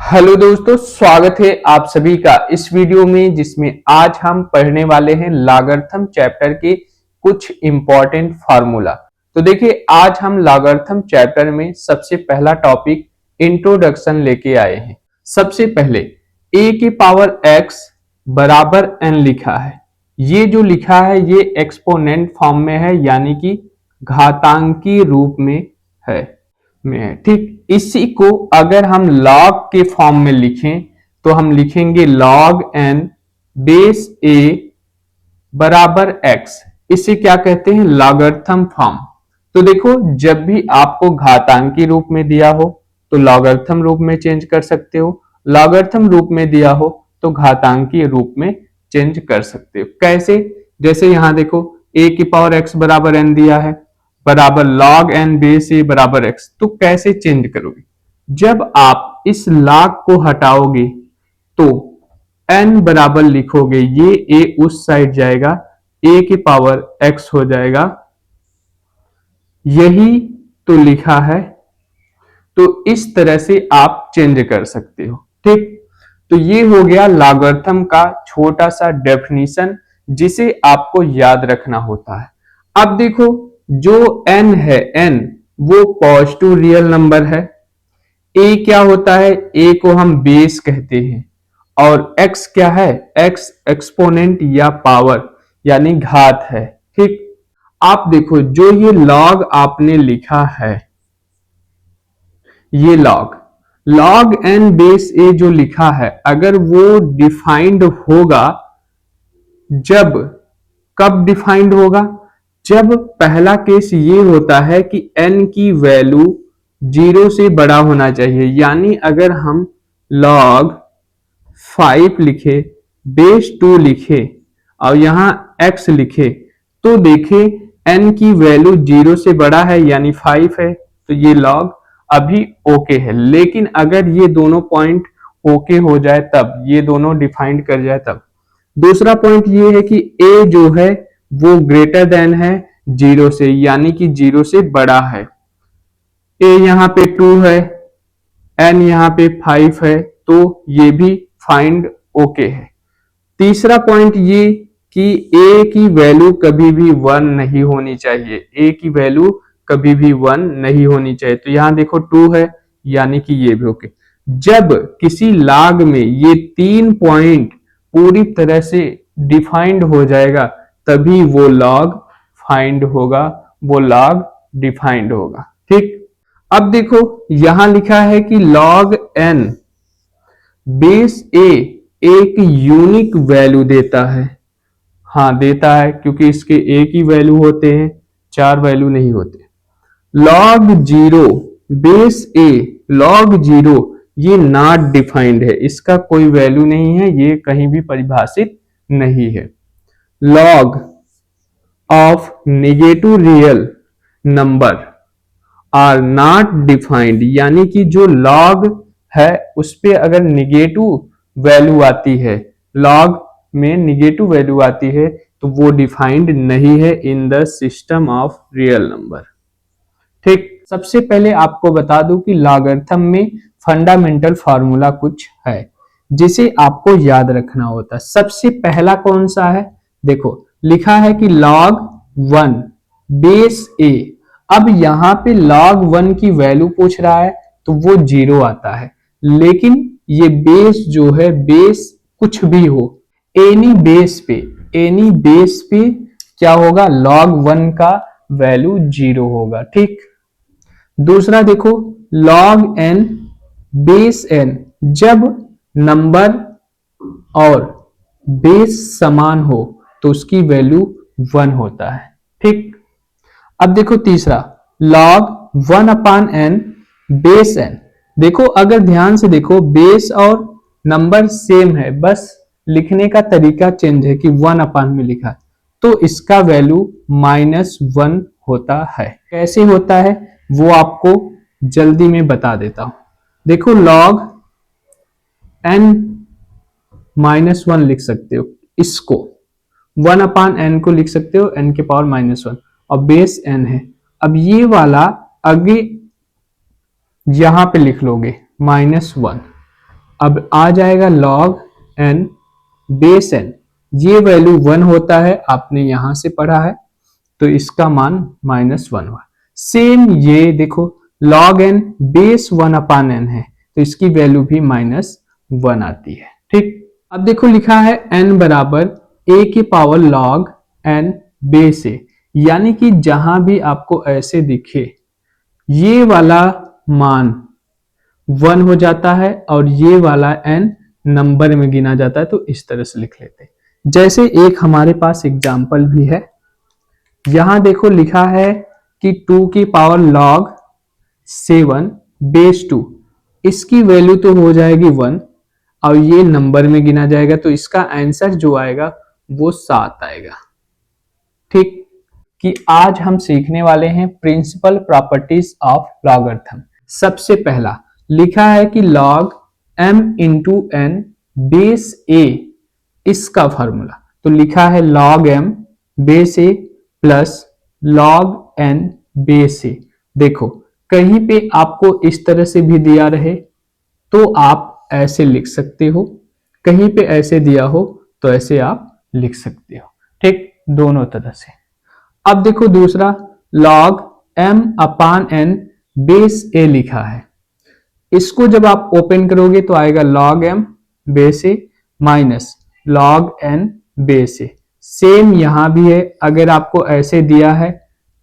Hello दोस्तों, स्वागत है आप सभी का इस वीडियो में, जिसमें आज हम पढ़ने वाले हैं लॉगरिथम चैप्टर के कुछ इंपॉर्टेंट फार्मूला। तो देखिए, आज हम लॉगरिथम चैप्टर में सबसे पहला टॉपिक इंट्रोडक्शन लेके आए हैं। सबसे पहले a की पावर x बराबर n लिखा है। ये जो लिखा है ये एक्सपोनेंट फॉर्म में है, यानी कि घातांकी रूप में है। ठीक, इसी को अगर हम लॉग के फॉर्म में लिखें तो हम लिखेंगे log n बेस a बराबर x। इसे क्या कहते हैं? Logarithm form. तो देखो, जब भी आपको घातांकी रूप में दिया हो तो लॉगरिथम रूप में चेंज कर सकते हो, लॉगरिथम रूप में दिया हो तो घातांकी रूप में चेंज कर सकते हो। कैसे? जैसे यहां देखो, a की पावर x बराबर n दिया है, बराबर log n बेस a बराबर x। तो कैसे चेंज करोगे? जब आप इस log को हटाओगे तो n बराबर लिखोगे, ये a उस साइड जाएगा, a की पावर x हो जाएगा। यही तो लिखा है। तो इस तरह से आप चेंज कर सकते हो। ठीक, तो ये हो गया लॉगरिथम का छोटा सा डेफिनेशन, जिसे आपको याद रखना होता है। अब देखो, जो n है, n वो पॉजिटिव रियल नंबर है। a क्या होता है? a को हम बेस कहते हैं, और x क्या है? x एक्सपोनेंट या पावर यानी घात है। ठीक, आप देखो, जो ये लॉग आपने लिखा है, ये log n बेस a जो लिखा है, अगर वो डिफाइंड होगा, जब कब डिफाइंड होगा? जब पहला केस ये होता है कि n की वैल्यू 0 से बड़ा होना चाहिए। यानी अगर हम log 5 लिखे, बेस 2 लिखे और यहां x लिखे, तो देखें n की वैल्यू 0 से बड़ा है यानी 5 है, तो ये log अभी ओके है। लेकिन अगर ये दोनों पॉइंट ओके हो जाए, तब ये दोनों डिफाइंड कर जाए तब। दूसरा पॉइंट ये है कि a जो है वो ग्रेटर देन है 0 से, यानी कि 0 से बड़ा है। a यहाँ पे 2 है, n यहाँ पे 5 है, तो ये भी फाइंड ओके है। तीसरा पॉइंट ये कि a की वैल्यू कभी भी 1 नहीं होनी चाहिए, a की वैल्यू कभी भी 1 नहीं होनी चाहिए। तो यहां देखो 2 है, यानी कि ये भी ओके। जब किसी लॉग में ये 3 पॉइंट पूरी तरह से डिफाइंड हो जाएगा, तभी वो लॉग फाइंड होगा, वो लॉग डिफाइंड होगा। ठीक, अब देखो, यहां लिखा है कि log n बेस a एक यूनिक वैल्यू देता है। हाँ, देता है, क्योंकि इसके एक ही वैल्यू होते हैं, 4 वैल्यू नहीं होते। log 0 बेस a, log 0 ये नॉट डिफाइंड है, इसका कोई वैल्यू नहीं है, ये कहीं भी परिभाषित नहीं है। log of negative real number are not defined, यानी कि जो log है उस पे अगर निगेटिव वैल्यू आती है, log में निगेटिव वैल्यू आती है, तो वो डिफाइंड नहीं है in the system of real number. ठीक, सबसे पहले आपको बता दूं कि लॉगरिथम में फंडामेंटल फार्मूला कुछ है जिसे आपको याद रखना होता है। सबसे पहला कौन सा है? देखो, लिखा है कि log 1 बेस a। अब यहां पे log 1 की वैल्यू पूछ रहा है तो वो 0 आता है, लेकिन ये बेस जो है, बेस कुछ भी हो, एनी बेस पे क्या होगा? log 1 का वैल्यू 0 होगा। ठीक, दूसरा देखो, log n बेस n, जब नंबर और बेस समान हो तो उसकी वैल्यू 1 होता है। ठीक, अब देखो तीसरा, log 1 अपान n बेस n। देखो, अगर ध्यान से देखो, बेस और नंबर सेम है, बस लिखने का तरीका चेंज है कि 1 अपान में लिखा है, तो इसका वैल्यू -1 होता है। कैसे होता है वो आपको जल्दी में बता देता हूं। देखो, log n -1 लिख सकते हो, इसको 1 अपान n को लिख सकते हो n के पावर -1, और बेस n है। अब ये वाला आगे यहां पे लिख लोगे -1, अब आ जाएगा log n बेस n, ये वैल्यू 1 होता है, आपने यहां से पढ़ा है, तो इसका मान -1 हुआ। सेम ये देखो log n बेस 1 अपान n है, तो इसकी वैल्यू भी -1 आती है। ठीक, अब देखो लिखा है n बराबर a की power log n base a, यानी कि जहां भी आपको ऐसे दिखे ये वाला मान 1 हो जाता है और ये वाला n नंबर में गिना जाता है, तो इस तरह से लिख लेते हैं। जैसे एक हमारे पास एग्जाम्पल भी है, यहां देखो लिखा है कि 2 की पावर log 7 बेस 2, इसकी वैल्यू तो हो जाएगी 1 और ये नंबर में गिना जाएगा, तो इसका आंसर जो आएगा वो 7 आएगा। ठीक, कि आज हम सीखने वाले हैं प्रिंसिपल प्रॉपर्टीज ऑफ लॉगरिथम। सबसे पहला लिखा है कि log m into n base a, इसका फॉर्मूला तो लिखा है log m base a plus log n base a। देखो कहीं पे आपको इस तरह से भी दिया रहे तो आप ऐसे लिख सकते हो, कहीं पे ऐसे दिया हो तो ऐसे आप लिख सकते हो। ठीक, दोनों तरह से। अब देखो दूसरा log m upon n base a लिखा है, इसको जब आप ओपन करोगे तो आएगा log m base a minus log n base a। Same यहां भी है, अगर आपको ऐसे दिया है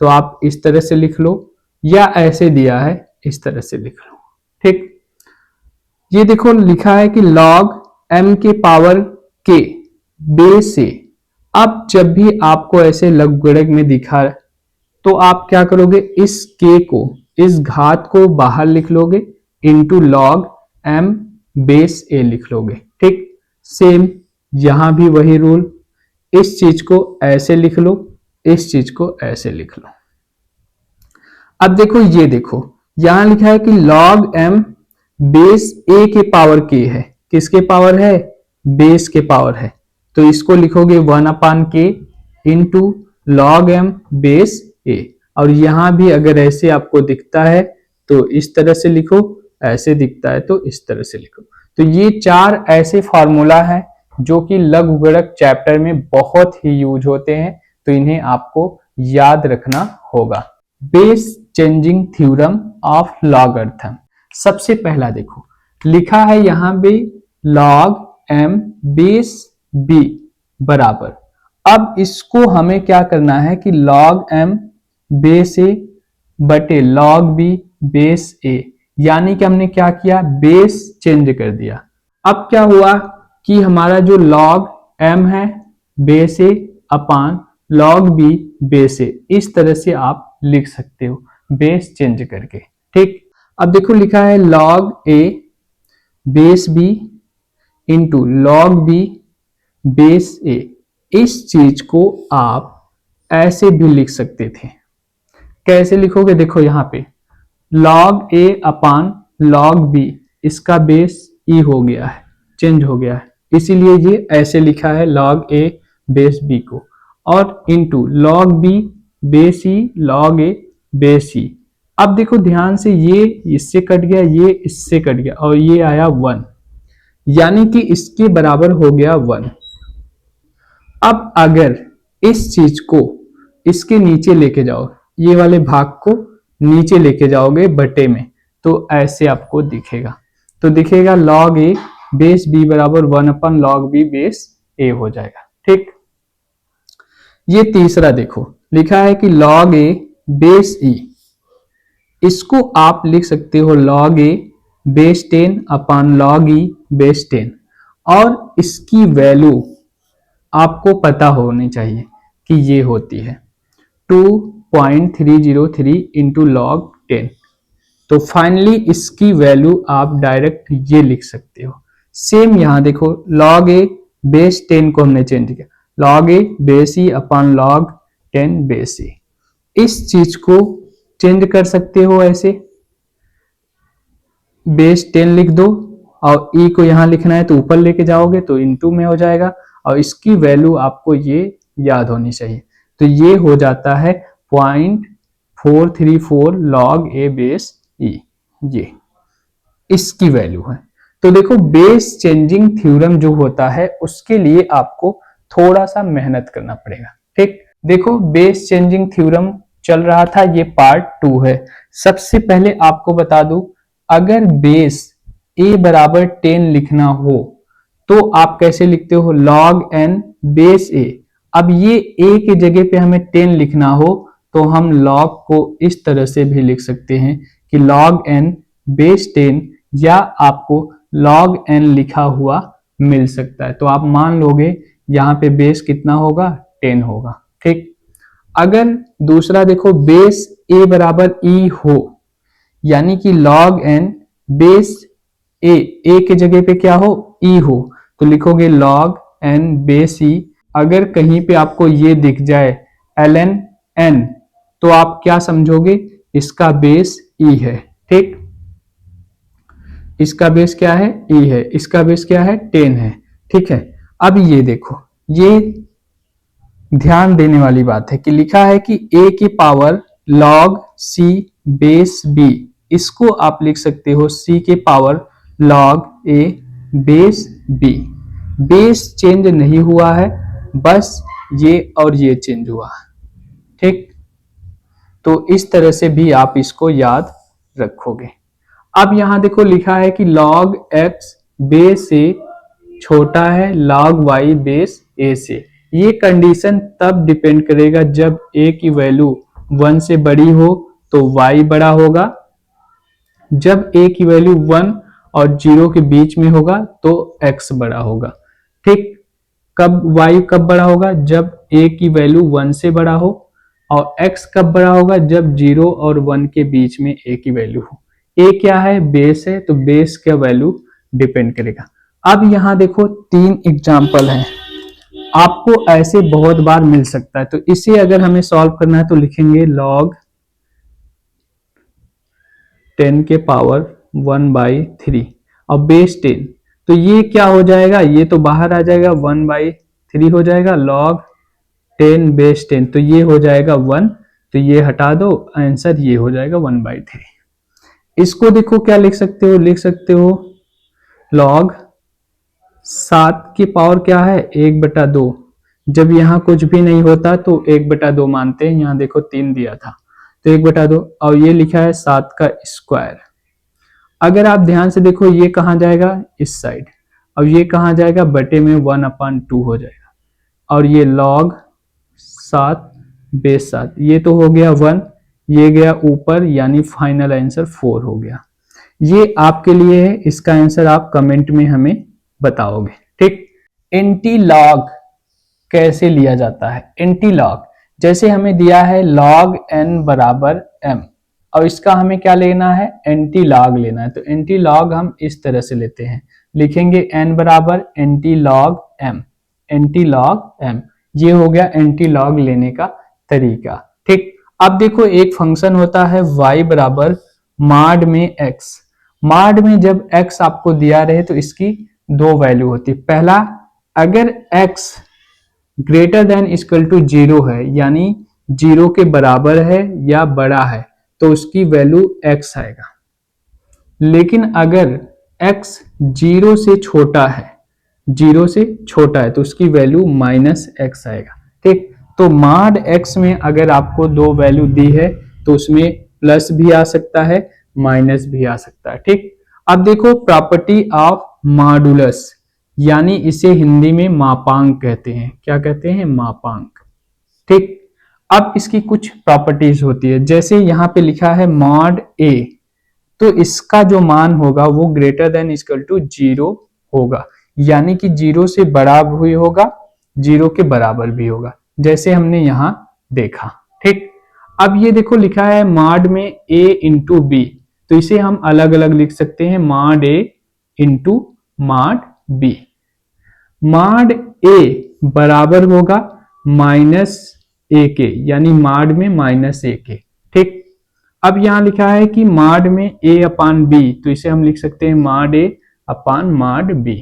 तो आप इस तरह से लिख लो, या ऐसे दिया है इस तरह से लिख लो। ठीक, ये देखो लिखा है कि log m के पावर k बेस a। अब जब भी आपको ऐसे लघुगणक में दिखा तो आप क्या करोगे, इस k को, इस घात को बाहर लिख लोगे, into log m base a लिख लोगे। ठीक, सेम यहां भी वही रूल, इस चीज को ऐसे लिख लो, इस चीज को ऐसे लिख लो। अब देखो ये देखो यहां लिखा है कि log m बेस a के पावर k है, किसके पावर है, बेस के पावर है, तो इसको लिखोगे 1 अपान k into log m base a। और यहां भी अगर ऐसे आपको दिखता है तो इस तरह से लिखो, ऐसे दिखता है तो इस तरह से लिखो। तो ये 4 ऐसे फॉर्मूला है जो कि लघुगणक चैप्टर में बहुत ही यूज होते हैं, तो इन्हें आपको याद रखना होगा। Base changing theorem of logarithm. सबसे पहला देखो लिखा है यहां पे log m बेस b बराबर, अब इसको हमें क्या करना है कि log m बेस a बटे log b बेस a, यानी कि हमने क्या किया, बेस चेंज कर दिया। अब क्या हुआ कि हमारा जो log m है base a upon log b base a, इस तरह से आप लिख सकते हो बेस चेंज करके। ठीक, अब देखो लिखा है log a base b into log b base a, इस चीज को आप ऐसे भी लिख सकते थे। कैसे लिखोगे, देखो यहां पे log a upon log b, इसका बेस e हो गया है, चेंज हो गया है, इसीलिए ये ऐसे लिखा है log a बेस b को, और into log b base e log a base e। अब देखो ध्यान से, ये इससे कट गया, ये इससे कट गया और ये आया 1, यानी कि इसके बराबर हो गया 1। अब अगर इस चीज को इसके नीचे लेके जाओ, ये वाले भाग को नीचे लेके जाओगे बटे में, तो ऐसे आपको दिखेगा, तो दिखेगा log a बेस b बराबर 1 अपन log b बेस a हो जाएगा। ठीक, ये तीसरा देखो लिखा है कि log a बेस e, इसको आप लिख सकते हो log a base 10 upon log e base 10, और इसकी वैल्यू आपको पता होनी चाहिए कि ये होती है 2.303 इंटू log 10। तो फाइनली इसकी वैल्यू आप डायरेक्ट ये लिख सकते हो। सेम यहां देखो log a बेस 10 को हमने चेंज किया, log a base e upon log 10 base e, इस चीज को चेंज कर सकते हो ऐसे, बेस 10 लिख दो और e को यहां लिखना है तो ऊपर लेके जाओगे तो इनटू में हो जाएगा, और इसकी वैल्यू आपको ये याद होनी चाहिए, तो ये हो जाता है 0.434 log a बेस e, ये इसकी वैल्यू है। तो देखो बेस चेंजिंग थ्योरम जो होता है उसके लिए आपको थोड़ा सा मेहनत करना पड़ेगा। ठीक, देखो बेस चेंजिंग थ्योरम चल रहा था, ये पार्ट 2 है। सबसे पहले आपको बता दूं, अगर बेस a बराबर 10 लिखना हो तो आप कैसे लिखते हो, log n बेस a। अब ये a की जगह पे हमें 10 लिखना हो तो हम log को इस तरह से भी लिख सकते हैं कि log n बेस 10, या आपको log n लिखा हुआ मिल सकता है। तो आप मान लोगे यहाँ पे बेस कितना होगा, 10 होगा। ठीक, अगर दूसरा देखो बेस a बराबर e हो, यानी कि log n बेस a के जगह पे क्या हो, e हो, तो लिखोगे log n बेस e। अगर कहीं पे आपको ये दिख जाए ln n, तो आप क्या समझोगे, इसका बेस e है। ठीक, इसका बेस क्या है, e है, इसका बेस क्या है, 10 है। ठीक है, अब ये देखो, ये ध्यान देने वाली बात है कि लिखा है कि a की power log c base b, इसको आप लिख सकते हो c के power log a base b। Base change नहीं हुआ है, बस ये और ये चेंज हुआ। ठीक, तो इस तरह से भी आप इसको याद रखोगे। अब यहां देखो लिखा है कि log x बेस से छोटा है log y बेस a से। ये कंडीशन तब डिपेंड करेगा जब a की वैल्यू 1 से बड़ी हो तो y बड़ा होगा, जब a की वैल्यू 1 और 0 के बीच में होगा तो x बड़ा होगा। ठीक, कब y कब बड़ा होगा, जब a की वैल्यू 1 से बड़ा हो, और x कब बड़ा होगा, जब 0 और 1 के बीच में a की वैल्यू हो। a क्या है, बेस है, तो बेस का वैल्यू डिपेंड करेगा। अब यहां देखो 3 एग्जाम्पल हैं, आपको ऐसे बहुत बार मिल सकता है, तो इसे अगर हमें सॉल्व करना है तो लिखेंगे log 10 के पावर 1/3 और बेस 10, तो ये क्या हो जाएगा, ये तो बाहर आ जाएगा, 1/3 हो जाएगा, log 10 बेस 10, तो ये हो जाएगा 1, तो ये हटा दो, आंसर ये हो जाएगा 1/3। इसको देखो क्या लिख सकते हो, लिख सकते हो log 7 की पावर क्या है, 1/2। जब यहाँ कुछ भी नहीं होता तो 1/2 मानते हैं, यहाँ देखो 3 दिया था तो 1/2, और ये लिखा है 7 का स्क्वायर। अगर आप ध्यान से देखो ये कहाँ जाएगा, इस साइड, अब ये कहाँ जाएगा, बटे में 1/2 हो जाएगा, और ये log 7 बेस 7, ये तो हो गया 1, ये गया ऊपर, यानी फाइनल आंसर 4 हो गया। ये आपके लिए है, इसका आंसर आप कमेंट में हमें बताओगे। ठीक, एंटी लॉग कैसे लिया जाता है, एंटी लॉग जैसे हमें दिया है log n बराबर m, और इसका हमें क्या लेना है, एंटी लॉग लेना है, तो एंटी लॉग हम इस तरह से लेते हैं, लिखेंगे n बराबर anti log m, anti log m, ये हो गया एंटी लॉग लेने का तरीका। ठीक, अब देखो एक फंक्शन होता है y बराबर मॉड में x, मॉड में जब x आपको दिया रहे तो इसकी 2 वैल्यू होती है। पहला, अगर x greater than equal to 0 है, यानी 0 के बराबर है या बड़ा है, तो उसकी वैल्यू x आएगा। लेकिन अगर x 0 से छोटा है, 0 से छोटा है, तो उसकी वैल्यू -x आएगा। ठीक, तो मॉड x में अगर आपको 2 वैल्यू दी है तो उसमें प्लस भी आ सकता है, माइनस भी आ सकता है। ठीक, अब देखो प्रॉपर्टी ऑफ मॉडुलस, यानी इसे हिंदी में मापांक कहते हैं। क्या कहते हैं, मापांक। ठीक, अब इसकी कुछ प्रॉपर्टीज होती है, जैसे यहाँ पे लिखा है मॉड a, तो इसका जो मान होगा वो ग्रेटर देन इक्वल टू 0 होगा, यानी कि 0 से बड़ा भी होगा, 0 के बराबर भी होगा, जैसे हमने यहाँ देखा। ठीक, अब ये देखो लिखा है मॉड में a इंटू b, तो इसे हम अलग अलग लिख सकते हैं, mod a into mod b। Mod a बराबर होगा -a के, यानी मॉड में -a के। ठीक, अब यहां लिखा है कि मॉड में a अपान b, तो इसे हम लिख सकते हैं mod a upon mod b।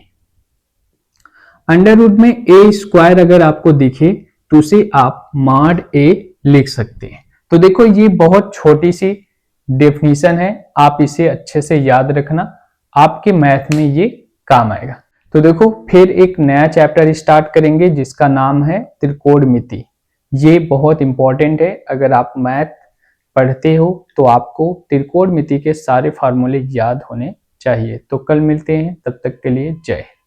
Under root में a स्क्वायर अगर आपको दिखे तो उसे आप मॉड a लिख सकते हैं। तो देखो ये बहुत छोटी सी डेफिनेशन है, आप इसे अच्छे से याद रखना, आपके मैथ में ये काम आएगा। तो देखो फिर एक नया चैप्टर स्टार्ट करेंगे जिसका नाम है त्रिकोणमिति। ये बहुत इंपॉर्टेंट है, अगर आप मैथ पढ़ते हो तो आपको त्रिकोणमिति के सारे फार्मूले याद होने चाहिए। तो कल मिलते हैं, तब तक के लिए जय हिंद।